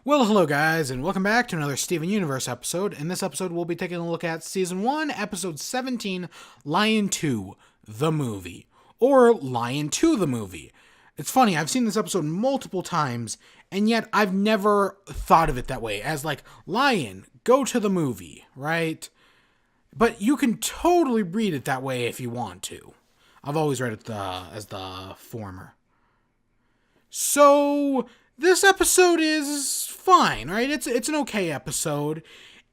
Well, hello guys, and welcome back to another Steven Universe episode. In this episode, we'll be taking a look at Season 1, Episode 17, Lion 2, The Movie. Or Lion 2, The Movie. It's funny, I've seen this episode multiple times, and yet I've never thought of it that way, as like, Lion, go to the movie, right? But you can totally read it that way if you want to. I've always read it as the former. So, this episode is fine, right? It's an okay episode.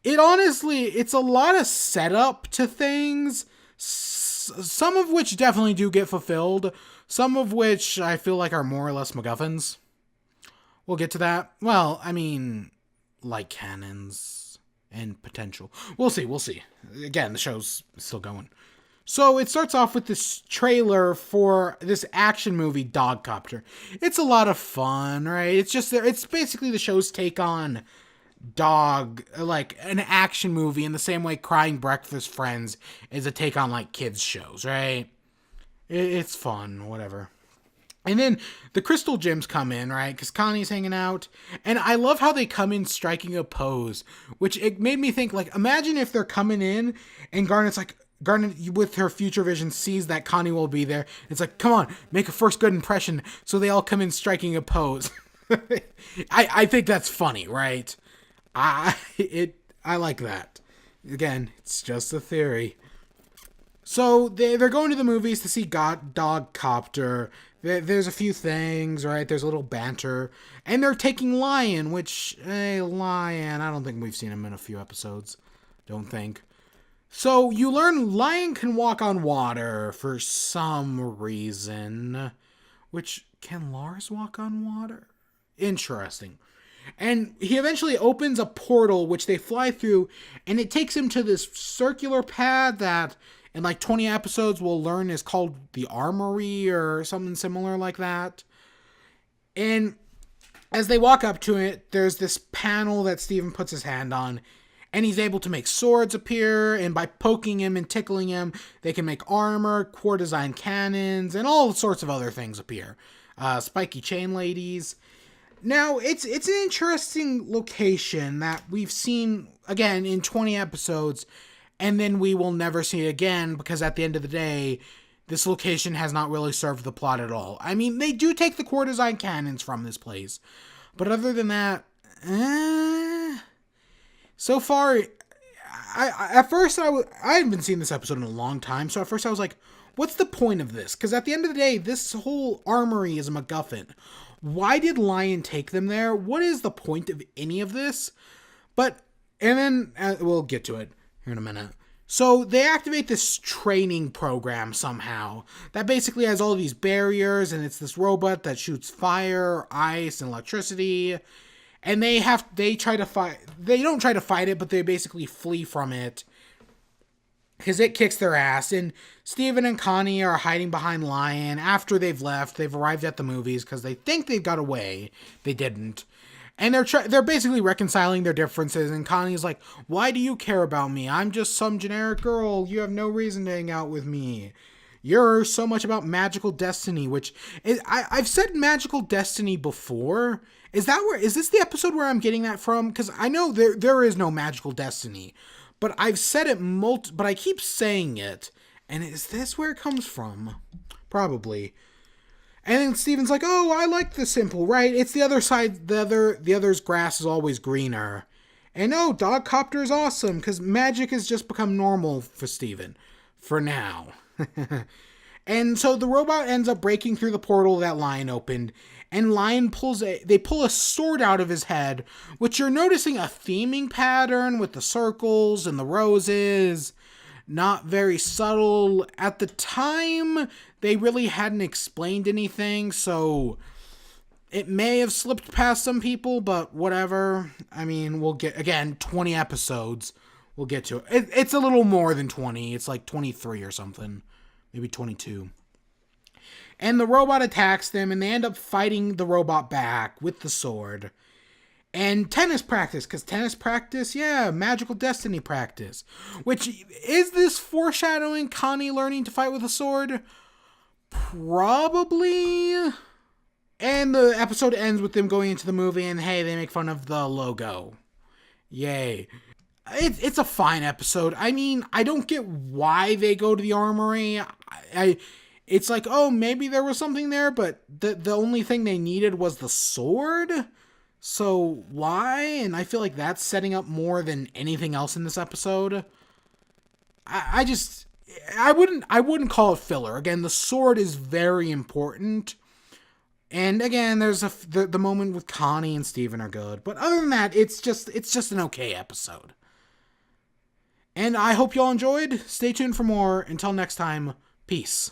It's a lot of setup to things, some of which definitely do get fulfilled, some of which I feel like are more or less MacGuffins. We'll get to that. Well, I mean, like cannons and potential. We'll see. Again, the show's still going. So it starts off with this trailer for this action movie, Dogcopter. It's a lot of fun, right? It's basically the show's take on Dog, like an action movie in the same way Crying Breakfast Friends is a take on like kids shows, right? It's fun, whatever. And then the Crystal Gems come in, right? Because Connie's hanging out. And I love how they come in striking a pose, which it made me think, like, imagine if they're coming in and Garnet, with her future vision, sees that Connie will be there. It's like, come on, make a first good impression. So they all come in striking a pose. I think that's funny, right? I like that. Again, it's just a theory. So they're going to the movies to see Dogcopter. There's a few things, right? There's a little banter. And they're taking Lion, which, Lion, I don't think we've seen him in a few episodes. Don't think. So you learn Lion can walk on water for some reason. Which, can Lars walk on water? Interesting. And he eventually opens a portal which they fly through, and it takes him to this circular pad that in like 20 episodes we'll learn is called the Armory or something similar like that. And as they walk up to it, there's this panel that Steven puts his hand on, and he's able to make swords appear, and by poking him and tickling him, they can make armor, core design cannons, and all sorts of other things appear. Spiky chain ladies. Now, it's an interesting location that we've seen, again, in 20 episodes, and then we will never see it again, because at the end of the day, this location has not really served the plot at all. I mean, they do take the core design cannons from this place, but other than that, so far, at first I haven't seen this episode in a long time, so at first I was like, what's the point of this? Because at the end of the day, this whole armory is a MacGuffin. Why did Lion take them there? What is the point of any of this? And then, we'll get to it here in a minute. So they activate this training program somehow that basically has all these barriers, and it's this robot that shoots fire, ice, and electricity. And they try to fight. They don't try to fight it, but they basically flee from it because it kicks their ass. And Steven and Connie are hiding behind Lion after they've left. They've arrived at the movies because they think they got away. They didn't. And they're basically reconciling their differences. And Connie's like, "Why do you care about me? I'm just some generic girl. You have no reason to hang out with me. You're so much about magical destiny," which I've said magical destiny before. Is this the episode where I'm getting that from? Because I know there is no magical destiny, but I've said it but I keep saying it. And is this where it comes from? Probably. And then Steven's like, "Oh, I like the simple, right? It's the other side. The other's grass is always greener." And no, Dogcopter is awesome because magic has just become normal for Steven. For now. And so the robot ends up breaking through the portal that Lion opened, and Lion they pull a sword out of his head, which you're noticing a theming pattern with the circles and the roses. Not very subtle. At the time, they really hadn't explained anything, so it may have slipped past some people, but whatever. I mean, we'll get, again, 20 episodes. We'll get to it. It's a little more than 20. It's like 23 or something. Maybe 22. And the robot attacks them, and they end up fighting the robot back with the sword. And tennis practice, because tennis practice, yeah, magical destiny practice. Which, is this foreshadowing Connie learning to fight with a sword? Probably. And the episode ends with them going into the movie, and hey, they make fun of the logo. Yay. It's a fine episode. I mean, I don't get why they go to the armory. It's like, oh, maybe there was something there, but the only thing they needed was the sword? So why? And I feel like that's setting up more than anything else in this episode. I wouldn't call it filler. Again, the sword is very important. And again, there's the moment with Connie and Steven are good. But other than that, it's just an okay episode. And I hope y'all enjoyed. Stay tuned for more. Until next time, peace.